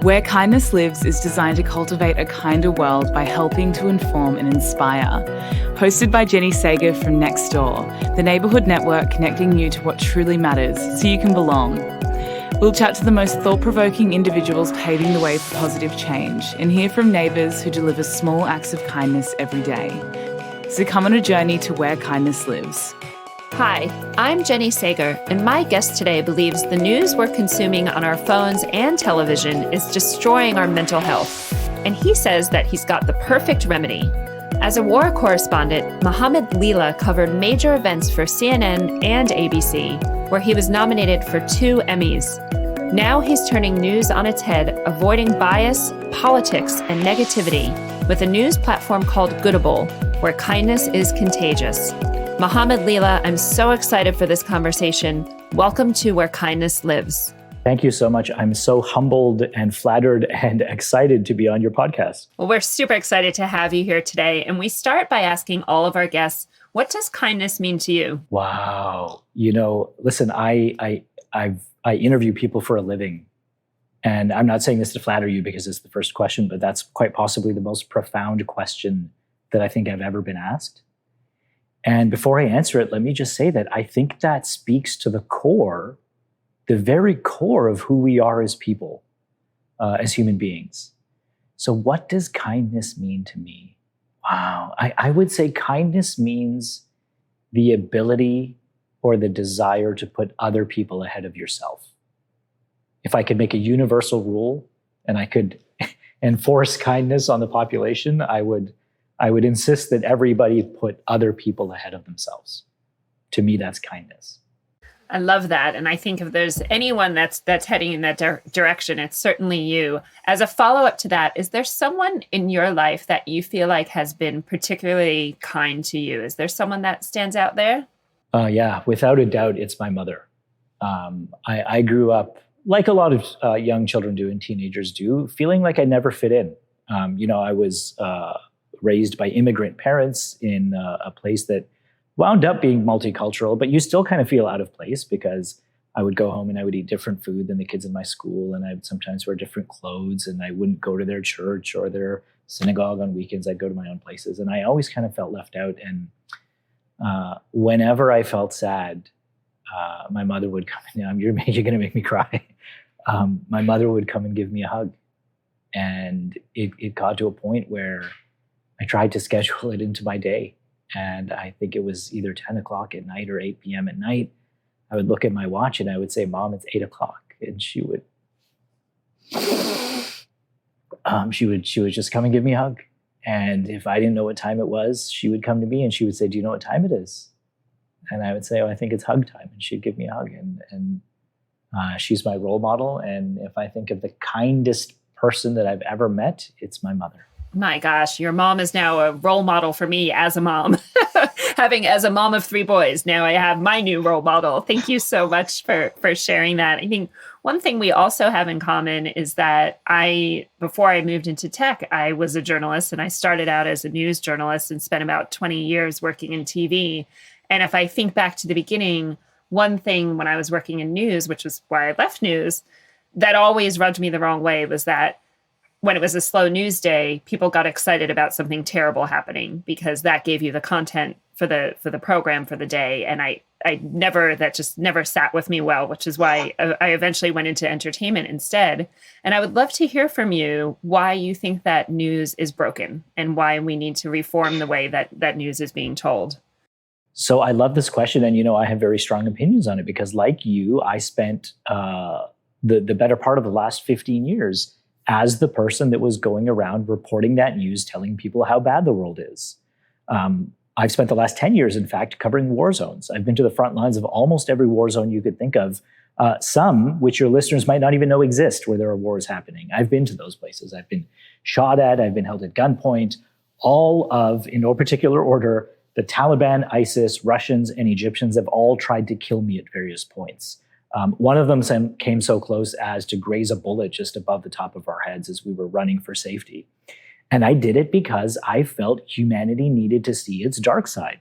Where Kindness Lives is designed to cultivate a kinder world by helping to inform and inspire. Hosted by Jenny Sager from Next Door, the neighbourhood network connecting you to what truly matters so you can belong. We'll chat to the most thought-provoking individuals paving the way for positive change and hear from neighbours who deliver small acts of kindness every day. So come on a journey to where kindness lives. Hi, I'm Jenny Sager, and my guest today believes the news we're consuming on our phones and television is destroying our mental health. And he says that he's got the perfect remedy. As a war correspondent, Mohammed Lila covered major events for CNN and ABC, where he was nominated for 2 Emmys. Now he's turning news on its head, avoiding bias, politics, and negativity with a news platform called Goodable, where kindness is contagious. Mohammed Lila, I'm so excited for this conversation. Welcome to Where Kindness Lives. Thank you so much. I'm so humbled and flattered and excited to be on your podcast. Well, we're super excited to have you here today. And we start by asking all of our guests, what does kindness mean to you? Wow. Listen, I interview people for a living. And I'm not saying this to flatter you because it's the first question, but that's quite possibly the most profound question that I think I've ever been asked. And before I answer it, let me just say that I think that speaks to the very core of who we are as people, as human beings. So what does kindness mean to me? Wow. I would say kindness means the ability or the desire to put other people ahead of yourself. If I could make a universal rule and I could enforce kindness on the population, I would insist that everybody put other people ahead of themselves. To me, that's kindness. I love that. And I think if there's anyone that's heading in that direction, it's certainly you. As a follow-up to that, is there someone in your life that you feel like has been particularly kind to you? Is there someone that stands out there? Yeah, without a doubt, it's my mother. I grew up, like a lot of young children do and teenagers do, feeling like I never fit in. I was raised by immigrant parents in a place that wound up being multicultural, but you still kind of feel out of place because I would go home and I would eat different food than the kids in my school, and I would sometimes wear different clothes, and I wouldn't go to their church or their synagogue on weekends. I'd go to my own places, and I always kind of felt left out. And whenever I felt sad, my mother would come and, you're going to make me cry. My mother would come and give me a hug. And it got to a point where I tried to schedule it into my day. And I think it was either 10 o'clock at night or 8 p.m. at night. I would look at my watch and I would say, Mom, it's 8 o'clock. And she would just come and give me a hug. And if I didn't know what time it was, she would come to me and she would say, do you know what time it is? And I would say, oh, I think it's hug time. And she'd give me a hug. And she's my role model. And if I think of the kindest person that I've ever met, it's my mother. My gosh, your mom is now a role model for me as a mom. As a mom of 3 boys, now I have my new role model. Thank you so much for sharing that. I think one thing we also have in common is that before I moved into tech, I was a journalist, and I started out as a news journalist and spent about 20 years working in TV. And if I think back to the beginning, one thing when I was working in news, which was why I left news, that always rubbed me the wrong way was that when it was a slow news day, people got excited about something terrible happening because that gave you the content for the program for the day. And that just never sat with me well, which is why I eventually went into entertainment instead. And I would love to hear from you why you think that news is broken and why we need to reform the way that news is being told. So I love this question. And, I have very strong opinions on it because like you, I spent the better part of the last 15 years as the person that was going around reporting that news, telling people how bad the world is. I've spent the last 10 years, in fact, covering war zones. I've been to the front lines of almost every war zone you could think of, some which your listeners might not even know exist, where there are wars happening. I've been to those places. I've been shot at. I've been held at gunpoint. All of, in no particular order, the Taliban, ISIS, Russians, and Egyptians have all tried to kill me at various points. One of them came so close as to graze a bullet just above the top of our heads as we were running for safety. And I did it because I felt humanity needed to see its dark side.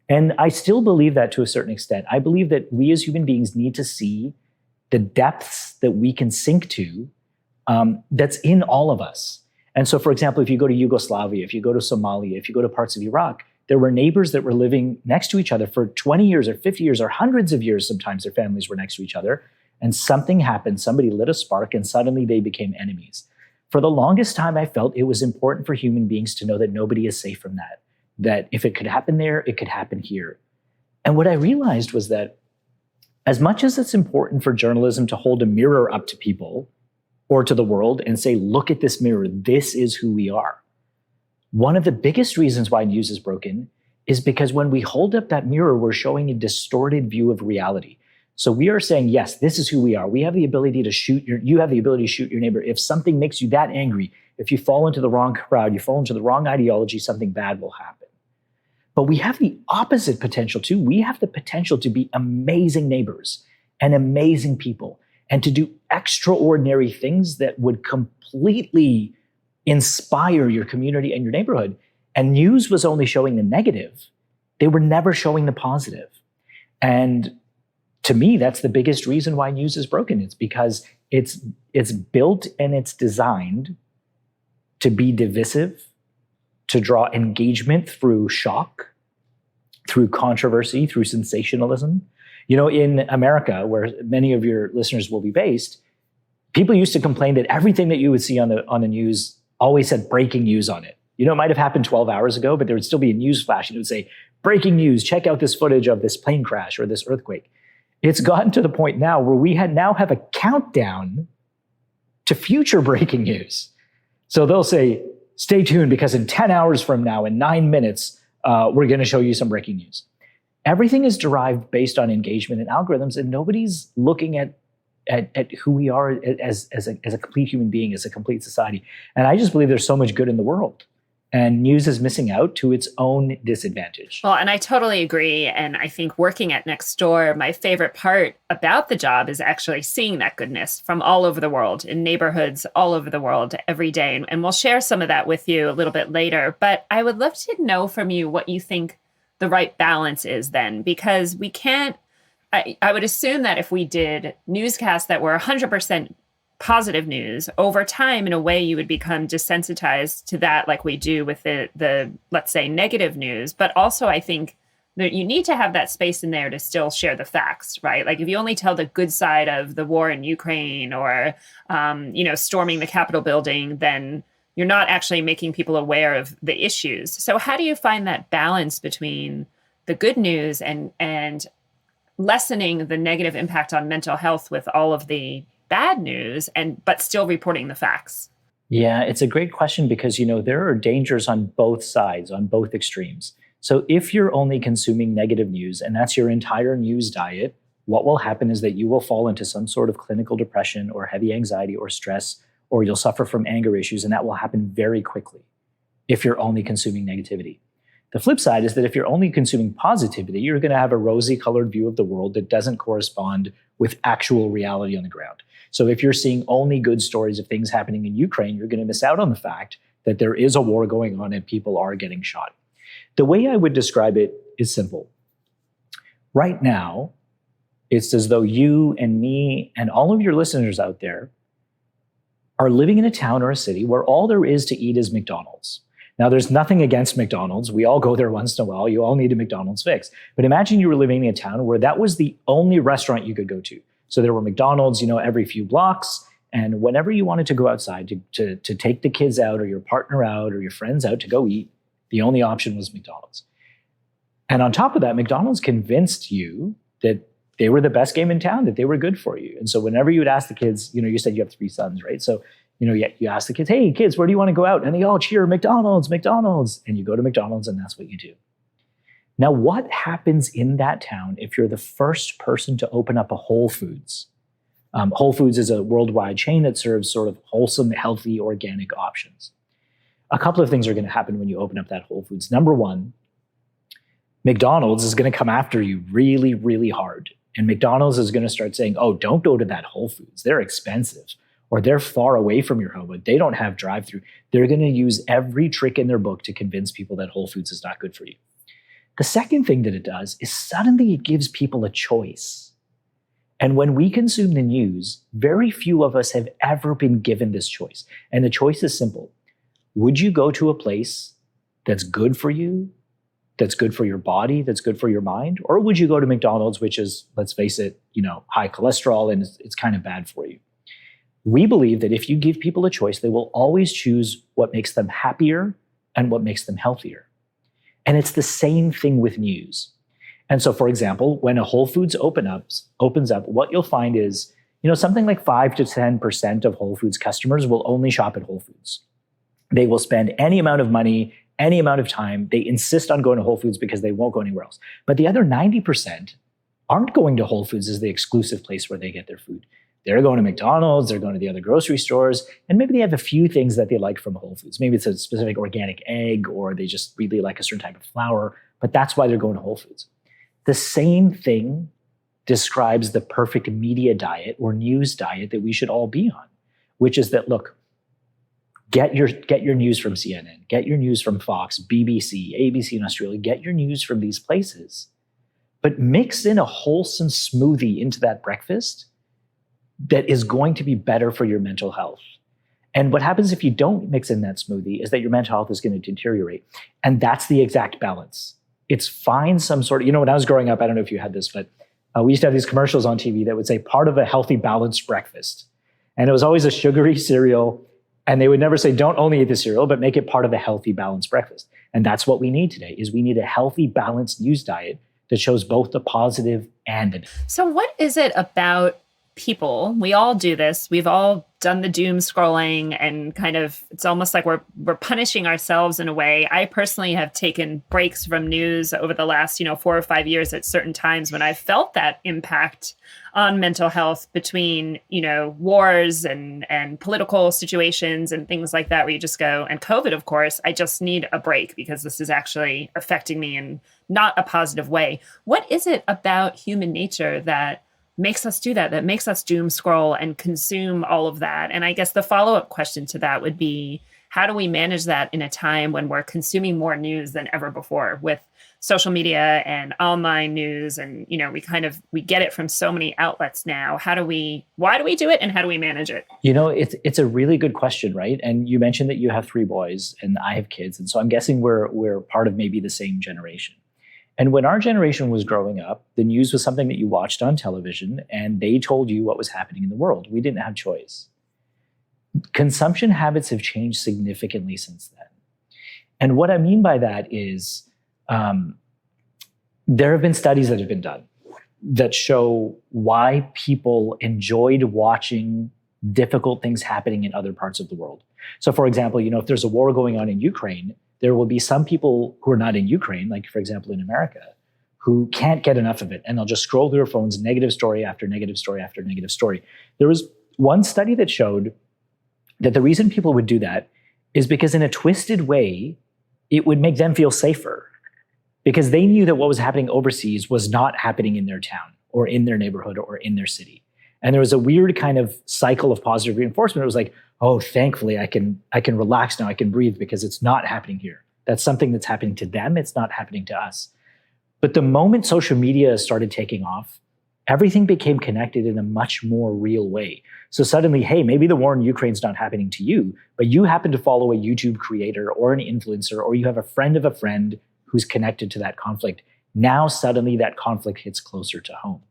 And I still believe that to a certain extent. I believe that we as human beings need to see the depths that we can sink to that's in all of us. And so, for example, if you go to Yugoslavia, if you go to Somalia, if you go to parts of Iraq, there were neighbors that were living next to each other for 20 years or 50 years or hundreds of years. Sometimes their families were next to each other. And something happened, somebody lit a spark, and suddenly they became enemies. For the longest time, I felt it was important for human beings to know that nobody is safe from that. That if it could happen there, it could happen here. And what I realized was that as much as it's important for journalism to hold a mirror up to people or to the world and say, look at this mirror, this is who we are. One of the biggest reasons why news is broken is because when we hold up that mirror, we're showing a distorted view of reality. So we are saying, yes, this is who we are. We have the ability to you have the ability to shoot your neighbor. If something makes you that angry, if you fall into the wrong crowd, you fall into the wrong ideology, something bad will happen. But we have the opposite potential too. We have the potential to be amazing neighbors and amazing people and to do extraordinary things that would completely inspire your community and your neighborhood. And news was only showing the negative. They were never showing the positive. And to me, that's the biggest reason why news is broken. It's because it's built and it's designed to be divisive, to draw engagement through shock, through controversy, through sensationalism. You know, in America, where many of your listeners will be based, people used to complain that everything that you would see on the news always said breaking news on it. You know, it might have happened 12 hours ago, but there would still be a news flash and it would say, breaking news, check out this footage of this plane crash or this earthquake. It's gotten to the point now where we now have a countdown to future breaking news. So they'll say, stay tuned because in 10 hours from now, in 9 minutes, we're going to show you some breaking news. Everything is derived based on engagement and algorithms, and nobody's looking at who we are as a complete human being, as a complete society. And I just believe there's so much good in the world. And news is missing out to its own disadvantage. Well, and I totally agree. And I think working at Nextdoor, my favorite part about the job is actually seeing that goodness from all over the world, in neighborhoods all over the world every day. And we'll share some of that with you a little bit later. But I would love to know from you what you think the right balance is then, because we can't, I would assume that if we did newscasts that were 100% positive news, over time, in a way, you would become desensitized to that, like we do with the let's say, negative news. But also, I think that you need to have that space in there to still share the facts, right? Like if you only tell the good side of the war in Ukraine or, storming the Capitol building, then you're not actually making people aware of the issues. So how do you find that balance between the good news and lessening the negative impact on mental health with all of the bad news, but still reporting the facts? Yeah, it's a great question because, there are dangers on both sides, on both extremes. So if you're only consuming negative news and that's your entire news diet, what will happen is that you will fall into some sort of clinical depression or heavy anxiety or stress, or you'll suffer from anger issues, and that will happen very quickly if you're only consuming negativity. The flip side is that if you're only consuming positivity, you're going to have a rosy-colored view of the world that doesn't correspond with actual reality on the ground. So if you're seeing only good stories of things happening in Ukraine, you're going to miss out on the fact that there is a war going on and people are getting shot. The way I would describe it is simple. Right now, it's as though you and me and all of your listeners out there are living in a town or a city where all there is to eat is McDonald's. Now, there's nothing against McDonald's. We all go there once in a while. You all need a McDonald's fix. But imagine you were living in a town where that was the only restaurant you could go to. So there were McDonald's, every few blocks. And whenever you wanted to go outside to take the kids out or your partner out or your friends out to go eat, the only option was McDonald's. And on top of that, McDonald's convinced you that they were the best game in town, that they were good for you. And so whenever you would ask the kids, you said you have 3 sons, right? So you ask the kids, hey, kids, where do you want to go out? And they all cheer, McDonald's, McDonald's. And you go to McDonald's and that's what you do. Now, what happens in that town if you're the first person to open up a Whole Foods? Whole Foods is a worldwide chain that serves sort of wholesome, healthy, organic options. A couple of things are going to happen when you open up that Whole Foods. Number one, McDonald's is going to come after you really, really hard. And McDonald's is going to start saying, oh, don't go to that Whole Foods. They're expensive. Or they're far away from your home, but they don't have drive-through. They're going to use every trick in their book to convince people that Whole Foods is not good for you. The second thing that it does is suddenly it gives people a choice. And when we consume the news, very few of us have ever been given this choice. And the choice is simple. Would you go to a place that's good for you, that's good for your body, that's good for your mind? Or would you go to McDonald's, which is, let's face it, high cholesterol and it's kind of bad for you? We believe that if you give people a choice, they will always choose what makes them happier and what makes them healthier. And it's the same thing with news. And so, for example, when a Whole Foods opens up, what you'll find is, something like 5 to 10% of Whole Foods customers will only shop at Whole Foods. They will spend any amount of money, any amount of time. They insist on going to Whole Foods because they won't go anywhere else. But the other 90% aren't going to Whole Foods as the exclusive place where they get their food. They're going to McDonald's, they're going to the other grocery stores, and maybe they have a few things that they like from Whole Foods. Maybe it's a specific organic egg, or they just really like a certain type of flour, but that's why they're going to Whole Foods. The same thing describes the perfect media diet or news diet that we should all be on, which is that, look, get your news from CNN, get your news from Fox, BBC, ABC in Australia, get your news from these places, but mix in a wholesome smoothie into that breakfast that is going to be better for your mental health. And what happens if you don't mix in that smoothie is that your mental health is going to deteriorate. And that's the exact balance. It's find some sort of, when I was growing up, I don't know if you had this, but we used to have these commercials on TV that would say part of a healthy, balanced breakfast. And it was always a sugary cereal. And they would never say, don't only eat the cereal, but make it part of a healthy, balanced breakfast. And that's what we need today, is we need a healthy, balanced news diet that shows both the positive and the negative. So what is it about people? We all do this. We've all done the doom scrolling, and kind of, it's almost like we're punishing ourselves in a way. I personally have taken breaks from news over the last, 4 or 5 years at certain times when I've felt that impact on mental health between, wars and political situations and things like that, where you just go, and COVID, of course, I just need a break because this is actually affecting me in not a positive way. What is it about human nature that makes us do that makes us doom scroll and consume all of that? And I guess the follow-up question to that would be, how do we manage that in a time when we're consuming more news than ever before with social media and online news? And, we get it from so many outlets now. Why do we do it, and how do we manage it? It's a really good question, right? And you mentioned that you have 3 boys and I have kids. And so I'm guessing we're part of maybe the same generation. And when our generation was growing up, the news was something that you watched on television, and they told you what was happening in the world. We didn't have choice. Consumption habits have changed significantly since then. And what I mean by that is there have been studies that have been done that show why people enjoyed watching difficult things happening in other parts of the world. So, for example, if there's a war going on in Ukraine, there will be some people who are not in Ukraine, like, for example, in America, who can't get enough of it. And they'll just scroll through their phones, negative story after negative story after negative story. There was one study that showed that the reason people would do that is because in a twisted way, it would make them feel safer, because they knew that what was happening overseas was not happening in their town or in their neighborhood or in their city. And there was a weird kind of cycle of positive reinforcement. It was like, oh, thankfully I can relax now, I can breathe because it's not happening here. That's something that's happening to them. It's not happening to us. But the moment social media started taking off, everything became connected in a much more real way. So suddenly, hey, maybe the war in Ukraine's not happening to you, but you happen to follow a YouTube creator or an influencer, or you have a friend of a friend who's connected to that conflict. Now suddenly that conflict hits closer to home.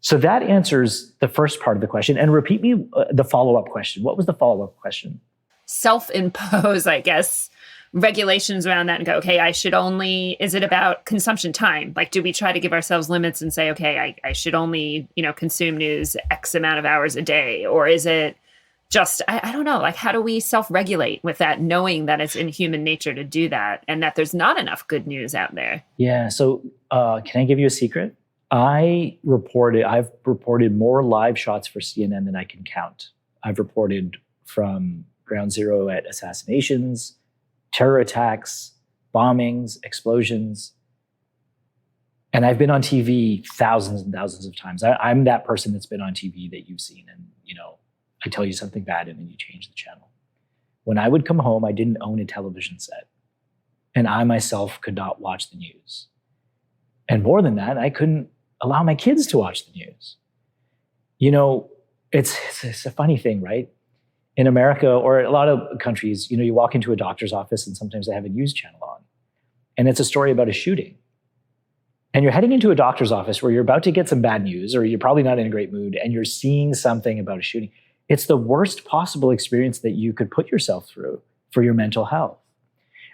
So that answers the first part of the question. And repeat me the follow-up question. What was the follow-up question? Self-impose, I guess, regulations around that and go, okay, is it about consumption time? Like, do we try to give ourselves limits and say, okay, I should only, consume news X amount of hours a day? Or is it just, I don't know, like, how do we self-regulate with that, knowing that it's in human nature to do that and that there's not enough good news out there? Yeah. So can I give you a secret? I've reported more live shots for CNN than I can count. I've reported from ground zero at assassinations, terror attacks, bombings, explosions. And I've been on TV thousands and thousands of times. I'm that person that's been on TV that you've seen. And, I tell you something bad and then you change the channel. When I would come home, I didn't own a television set. And I myself could not watch the news. And more than that, I couldn't allow my kids to watch the news. You know, it's a funny thing, right? In America or a lot of countries, you walk into a doctor's office and sometimes they have a news channel on. And it's a story about a shooting. And you're heading into a doctor's office where you're about to get some bad news, or you're probably not in a great mood, and you're seeing something about a shooting. It's the worst possible experience that you could put yourself through for your mental health.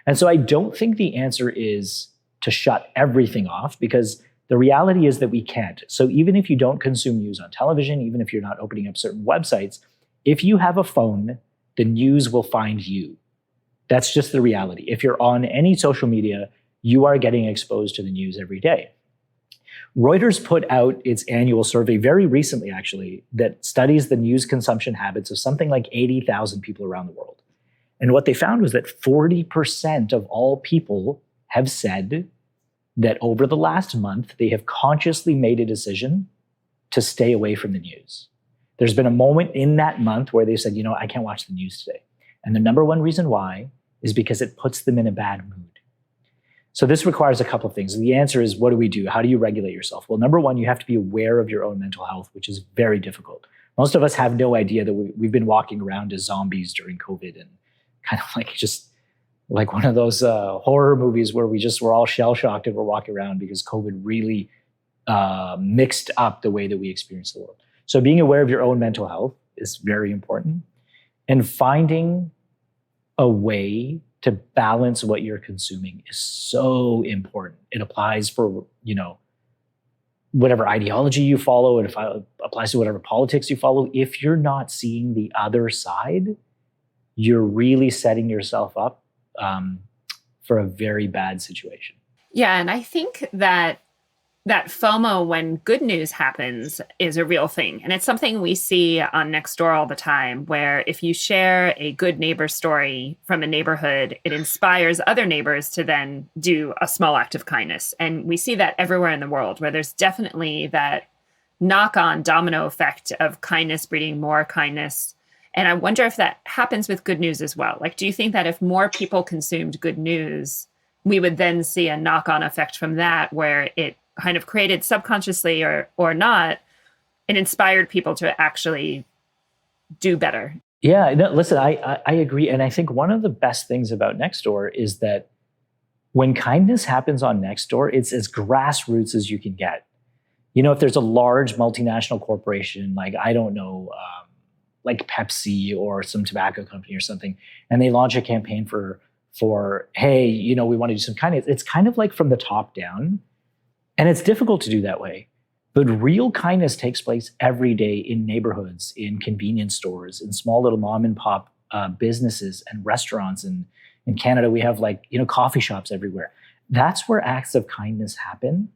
And so I don't think the answer is to shut everything off, because the reality is that we can't. So even if you don't consume news on television, even if you're not opening up certain websites, if you have a phone, the news will find you. That's just the reality. If you're on any social media, you are getting exposed to the news every day. Reuters put out its annual survey very recently, actually, that studies the news consumption habits of something like 80,000 people around the world. And what they found was that 40% of all people have said that over the last month, they have consciously made a decision to stay away from the news. There's been a moment in that month where they said, I can't watch the news today. And the number one reason why is because it puts them in a bad mood. So this requires a couple of things. The answer is, what do we do? How do you regulate yourself? Well, number one, you have to be aware of your own mental health, which is very difficult. Most of us have no idea that we've been walking around as zombies during COVID, and kind of just like one of those horror movies where we're all shell-shocked and we're walking around because COVID really mixed up the way that we experience the world. So being aware of your own mental health is very important, and finding a way to balance what you're consuming is so important. It applies for, whatever ideology you follow. It applies to whatever politics you follow. If you're not seeing the other side, you're really setting yourself up for a very bad situation. Yeah, and I think that FOMO when good news happens is a real thing. And it's something we see on Nextdoor all the time, where if you share a good neighbor story from a neighborhood, it inspires other neighbors to then do a small act of kindness. And we see that everywhere in the world, where there's definitely that knock-on domino effect of kindness breeding more kindness. And I wonder if that happens with good news as well. Like, do you think that if more people consumed good news, we would then see a knock-on effect from that, where it kind of created subconsciously or not, it inspired people to actually do better? Yeah, no, listen, I agree. And I think one of the best things about Nextdoor is that when kindness happens on Nextdoor, it's as grassroots as you can get. If there's a large multinational corporation, like, I don't know, like Pepsi or some tobacco company or something, and they launch a campaign for hey, we want to do some kindness. It's kind of like from the top down. And it's difficult to do that way. But real kindness takes place every day in neighborhoods, in convenience stores, in small little mom and pop businesses and restaurants. And in Canada, we have coffee shops everywhere. That's where acts of kindness happen.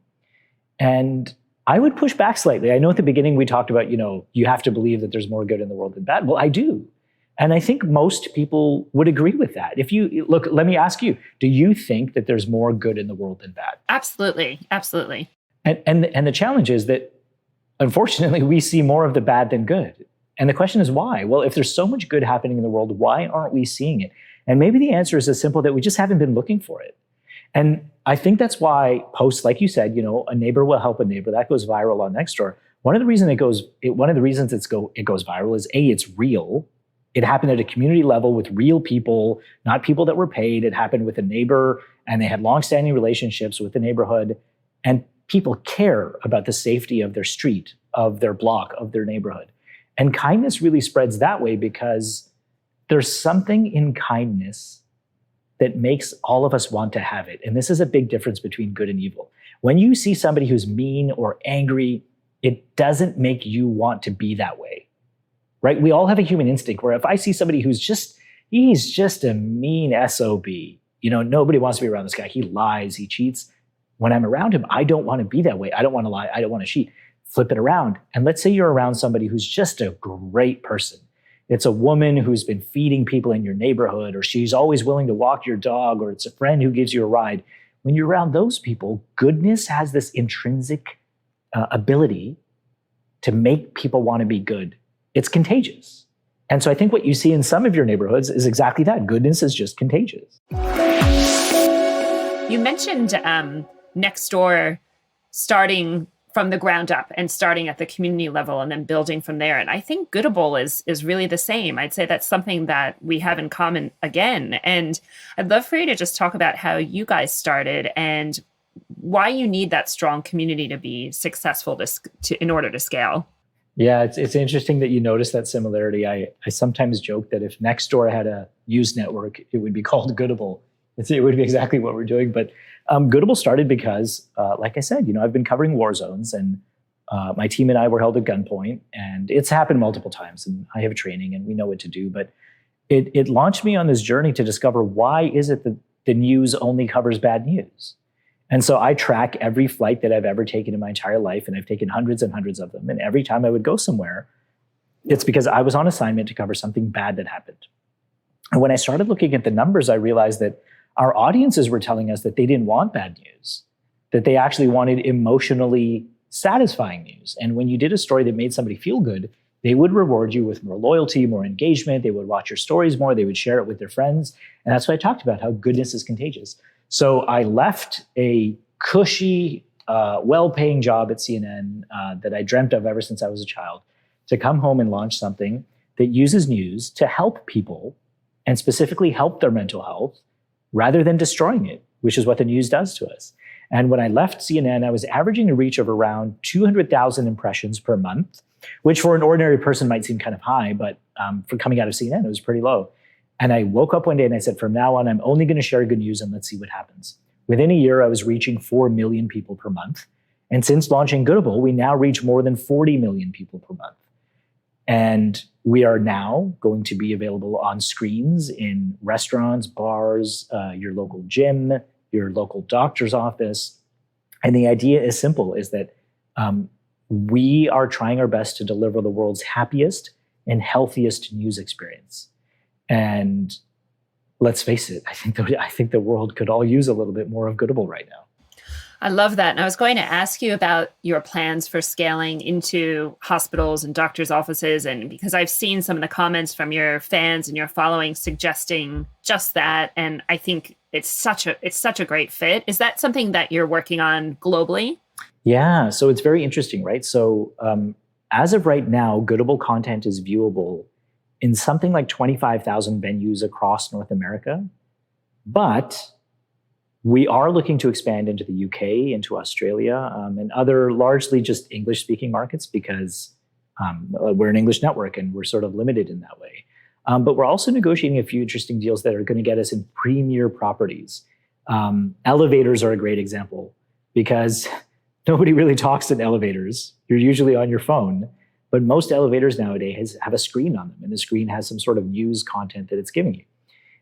And I wowould push back slightly. I know at the beginning we talked about, you have to believe that there's more good in the world than bad. Well, I do. And I think most people would agree with that. If you look, let me ask you, do you think that there's more good in the world than bad? Absolutely. Absolutely. And the challenge is that, unfortunately, we see more of the bad than good. And the question is why? Well, if there's so much good happening in the world, why aren't we seeing it? And maybe the answer is as simple that we just haven't been looking for it. And I think that's why posts, like you said, a neighbor will help a neighbor, that goes viral on Nextdoor. One of the reasons it goes viral is it's real. It happened at a community level with real people, not people that were paid. It happened with a neighbor, and they had longstanding relationships with the neighborhood. And people care about the safety of their street, of their block, of their neighborhood. And kindness really spreads that way because there's something in kindness that makes all of us want to have it. And this is a big difference between good and evil. When you see somebody who's mean or angry, it doesn't make you want to be that way. Right? We all have a human instinct where if I see somebody he's just a mean SOB, nobody wants to be around this guy. He lies, he cheats. When I'm around him, I don't want to be that way. I don't want to lie. I don't want to cheat. Flip it around. And let's say you're around somebody who's just a great person. It's a woman who's been feeding people in your neighborhood, or she's always willing to walk your dog, or it's a friend who gives you a ride. When you're around those people, goodness has this intrinsic ability to make people want to be good. It's contagious. And so I think what you see in some of your neighborhoods is exactly that. Goodness is just contagious. You mentioned Nextdoor starting from the ground up and starting at the community level and then building from there. And I think Goodable is really the same. I'd say that's something that we have in common again. And I'd love for you to just talk about how you guys started and why you need that strong community to be successful in order to scale. Yeah, it's interesting that you notice that similarity. I sometimes joke that if Nextdoor had a news network, it would be called Goodable. It would be exactly what we're doing. But Goodable started because, like I said, I've been covering war zones, and my team and I were held at gunpoint, and it's happened multiple times, and I have training and we know what to do. But it launched me on this journey to discover, why is it that the news only covers bad news? And so I track every flight that I've ever taken in my entire life, and I've taken hundreds and hundreds of them. And every time I would go somewhere, it's because I was on assignment to cover something bad that happened. And when I started looking at the numbers, I realized that our audiences were telling us that they didn't want bad news, that they actually wanted emotionally satisfying news. And when you did a story that made somebody feel good, they would reward you with more loyalty, more engagement. They would watch your stories more. They would share it with their friends. And that's why I talked about how goodness is contagious. So I left a cushy, well-paying job at CNN that I dreamt of ever since I was a child to come home and launch something that uses news to help people, and specifically help their mental health, rather than destroying it, which is what the news does to us. And when I left CNN, I was averaging a reach of around 200,000 impressions per month, which for an ordinary person might seem kind of high, but for coming out of CNN, it was pretty low. And I woke up one day and I said, from now on, I'm only going to share good news and let's see what happens. Within a year, I was reaching 4 million people per month. And since launching Goodable, we now reach more than 40 million people per month. And we are now going to be available on screens in restaurants, bars, your local gym, your local doctor's office. And the idea is simple, is that we are trying our best to deliver the world's happiest and healthiest news experience. And let's face it, I think the world could all use a little bit more of Goodable right now. I love that. And I was going to ask you about your plans for scaling into hospitals and doctors' offices. And because I've seen some of the comments from your fans and your following suggesting just that. And I think it's such a great fit. Is that something that you're working on globally? Yeah. So it's very interesting, right? So as of right now, Goodable content is viewable in something like 25,000 venues across North America. But we are looking to expand into the UK, into Australia, and other largely just English-speaking markets, because we're an English network and we're sort of limited in that way. But we're also negotiating a few interesting deals that are going to get us in premier properties. Elevators are a great example, because nobody really talks in elevators. You're usually on your phone. But most elevators nowadays have a screen on them, and the screen has some sort of news content that it's giving you.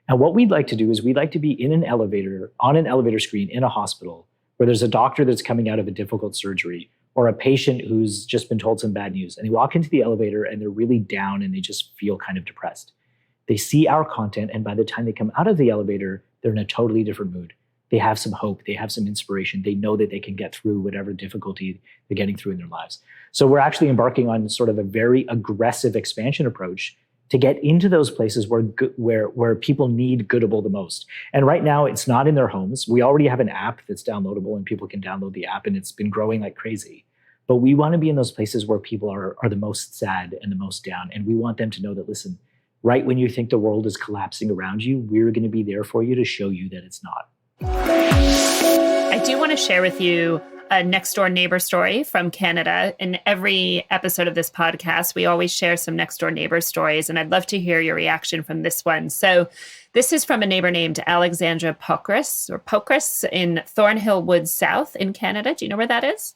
And what we'd like to do is we'd like to be in an elevator, on an elevator screen in a hospital, where there's a doctor that's coming out of a difficult surgery, or a patient who's just been told some bad news. And they walk into the elevator and they're really down and they just feel kind of depressed. They see our content, and by the time they come out of the elevator, they're in a totally different mood. They have some hope. They have some inspiration. They know that they can get through whatever difficulty they're getting through in their lives. So we're actually embarking on sort of a very aggressive expansion approach to get into those places where people need Goodable the most. And right now, it's not in their homes. We already have an app that's downloadable, and people can download the app, and it's been growing like crazy. But we want to be in those places where people are the most sad and the most down. And we want them to know that, listen, right when you think the world is collapsing around you, we're going to be there for you to show you that it's not. I do want to share with you a next door neighbor story from Canada. In every episode of this podcast, we always share some next door neighbor stories, and I'd love to hear your reaction from this one. So this is from a neighbor named Alexandra Pokris in Thornhill Woods South in Canada. Do you know where that is?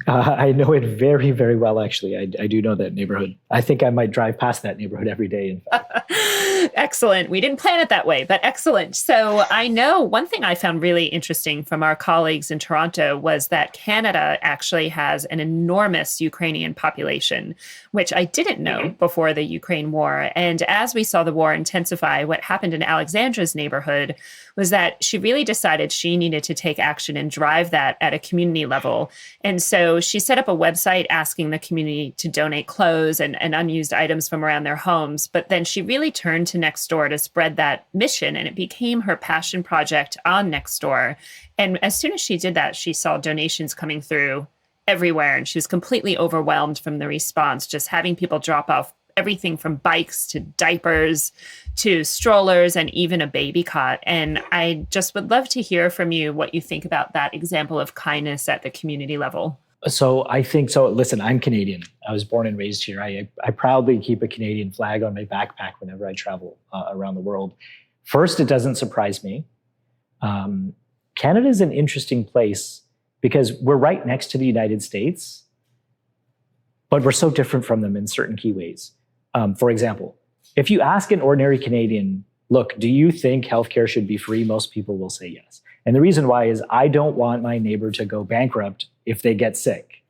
I know it very, very well, actually. I do know that neighborhood. I think I might drive past that neighborhood every day, in fact. Excellent. We didn't plan it that way, but excellent. So I know one thing I found really interesting from our colleagues in Toronto was that Canada actually has an enormous Ukrainian population, which I didn't know before the Ukraine war. And as we saw the war intensify, what happened in Alexandra's neighborhood was that she really decided she needed to take action and drive that at a community level. And so she set up a website asking the community to donate clothes and unused items from around their homes. But then she really turned to Nextdoor to spread that mission, and it became her passion project on Nextdoor. And as soon as she did that, she saw donations coming through everywhere. And she was completely overwhelmed from the response, just having people drop off everything from bikes to diapers to strollers and even a baby cot. And I just would love to hear from you what you think about that example of kindness at the community level. So I think so. Listen, I'm Canadian. I was born and raised here. I proudly keep a Canadian flag on my backpack whenever I travel around the world. First, it doesn't surprise me. Canada is an interesting place because we're right next to the United States, but we're so different from them in certain key ways. For example, if you ask an ordinary Canadian, look, do you think healthcare should be free? Most people will say yes. And the reason why is I don't want my neighbor to go bankrupt if they get sick.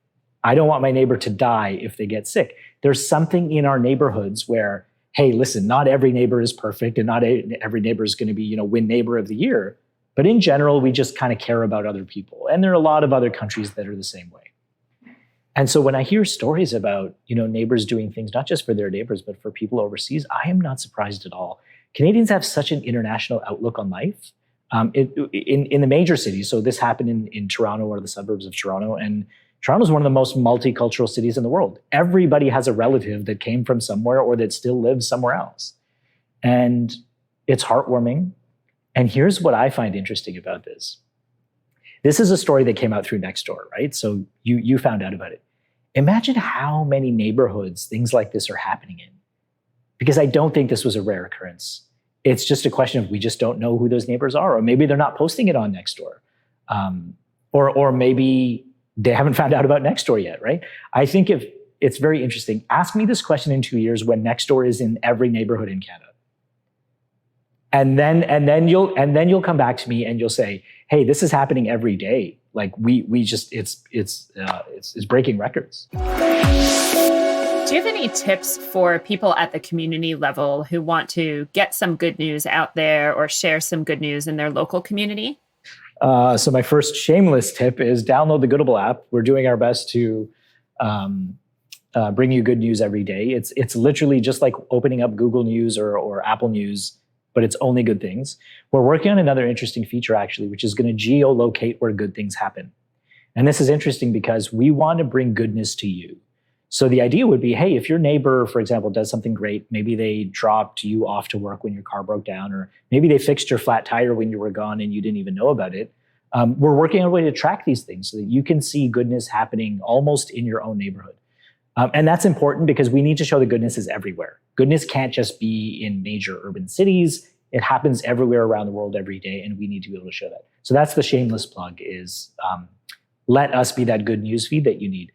I don't want my neighbor to die if they get sick. There's something in our neighborhoods where, hey, listen, not every neighbor is perfect and not every neighbor is going to be, win neighbor of the year. But in general, we just kind of care about other people. And there are a lot of other countries that are the same way. And so when I hear stories about, neighbors doing things, not just for their neighbors, but for people overseas, I am not surprised at all. Canadians have such an international outlook on life. In the major cities, so this happened in Toronto or the suburbs of Toronto, and Toronto is one of the most multicultural cities in the world. Everybody has a relative that came from somewhere or that still lives somewhere else. And it's heartwarming. And here's what I find interesting about this. This is a story that came out through Nextdoor, right? So you found out about it. Imagine how many neighborhoods things like this are happening in. Because I don't think this was a rare occurrence. It's just a question of we just don't know who those neighbors are, or maybe they're not posting it on Nextdoor. Or maybe they haven't found out about Nextdoor yet, right? I think if it's very interesting. Ask me this question in 2 years when Nextdoor is in every neighborhood in Canada. And then you'll come back to me and you'll say, hey, this is happening every day. Like it's breaking records. Do you have any tips for people at the community level who want to get some good news out there or share some good news in their local community? So my first shameless tip is download the Goodable app. We're doing our best to bring you good news every day. It's literally just like opening up Google News or Apple News, but it's only good things. We're working on another interesting feature, actually, which is going to geolocate where good things happen. And this is interesting because we want to bring goodness to you. So the idea would be, hey, if your neighbor, for example, does something great, maybe they dropped you off to work when your car broke down, or maybe they fixed your flat tire when you were gone and you didn't even know about it. We're working on a way to track these things so that you can see goodness happening almost in your own neighborhood. And that's important because we need to show that goodness is everywhere. Goodness can't just be in major urban cities. It happens everywhere around the world every day, and we need to be able to show that. So that's the shameless plug is let us be that good news feed that you need.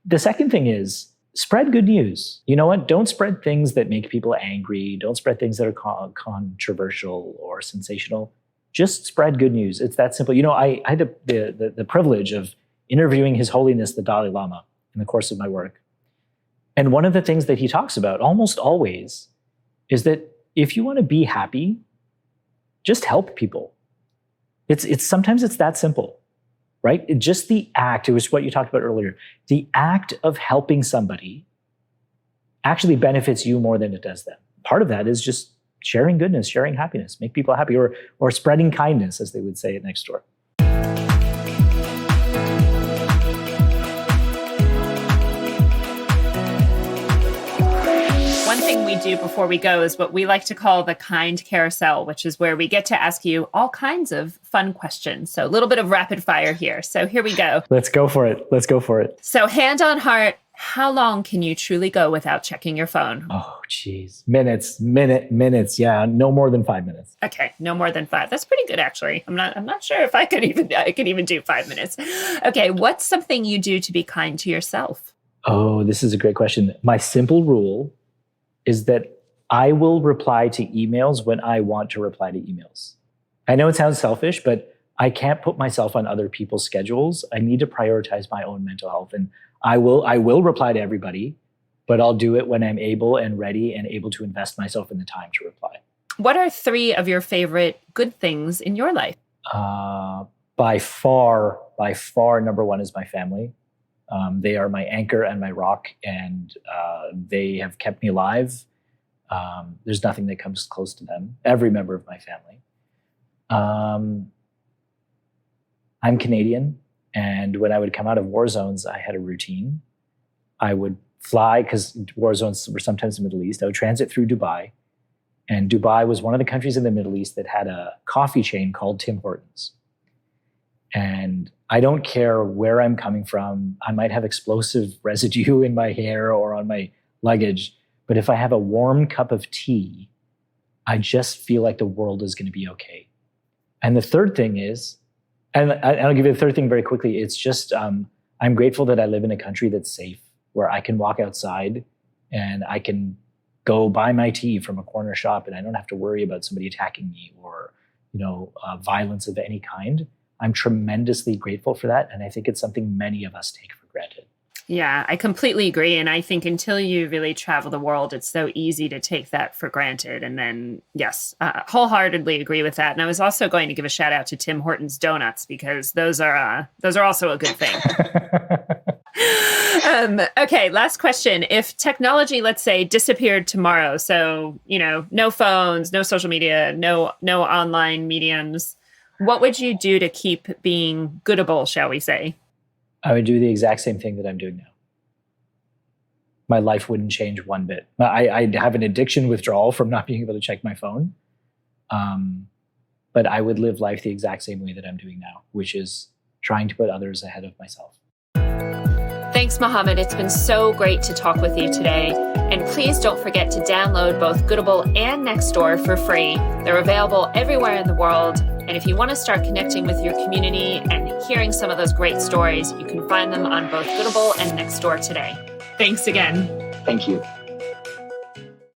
The second thing is spread good news. You know what? Don't spread things that make people angry. Don't spread things that are controversial or sensational. Just spread good news. It's that simple. I had the privilege of interviewing His Holiness, the Dalai Lama, in the course of my work. And one of the things that he talks about almost always is that if you want to be happy, just help people. Sometimes it's that simple, right? Just the act, it was what you talked about earlier. The act of helping somebody actually benefits you more than it does them. Part of that is just sharing goodness, sharing happiness, make people happy, or spreading kindness, as they would say at Nextdoor. One thing we do before we go is what we like to call the Kind Carousel, which is where we get to ask you all kinds of fun questions. So a little bit of rapid fire here. So here we go. Let's go for it. So hand on heart, how long can you truly go without checking your phone? Oh, geez. Minutes. Yeah, no more than 5 minutes. Okay, no more than 5. That's pretty good, actually. I'm not sure if I could even do 5 minutes. Okay, what's something you do to be kind to yourself? Oh, this is a great question. My simple rule is that I will reply to emails when I want to reply to emails. I know it sounds selfish, but I can't put myself on other people's schedules. I need to prioritize my own mental health. And I will reply to everybody, but I'll do it when I'm able and ready and able to invest myself in the time to reply. What are 3 of your favorite good things in your life? By far, number 1 is my family. They are my anchor and my rock, and they have kept me alive. There's nothing that comes close to them. Every member of my family. I'm Canadian. And when I would come out of war zones, I had a routine. I would fly, because war zones were sometimes in the Middle East. I would transit through Dubai. And Dubai was one of the countries in the Middle East that had a coffee chain called Tim Hortons. And I don't care where I'm coming from. I might have explosive residue in my hair or on my luggage. But if I have a warm cup of tea, I just feel like the world is going to be okay. And the third thing is, and I'll give you the third thing very quickly. It's just, I'm grateful that I live in a country that's safe, where I can walk outside and I can go buy my tea from a corner shop and I don't have to worry about somebody attacking me or, violence of any kind. I'm tremendously grateful for that. And I think it's something many of us take for granted. Yeah, I completely agree. And I think until you really travel the world, it's so easy to take that for granted. And then, yes, wholeheartedly agree with that. And I was also going to give a shout out to Tim Hortons donuts, because those are also a good thing. Okay, last question. If technology, let's say, disappeared tomorrow, so, no phones, no social media, no online mediums, what would you do to keep being Goodable, shall we say? I would do the exact same thing that I'm doing now. My life wouldn't change one bit. I have an addiction withdrawal from not being able to check my phone. But I would live life the exact same way that I'm doing now, which is trying to put others ahead of myself. Thanks, Mohammed. It's been so great to talk with you today. And please don't forget to download both Goodable and Nextdoor for free. They're available everywhere in the world. And if you want to start connecting with your community and hearing some of those great stories, you can find them on both Goodable and Nextdoor today. Thanks again. Thank you.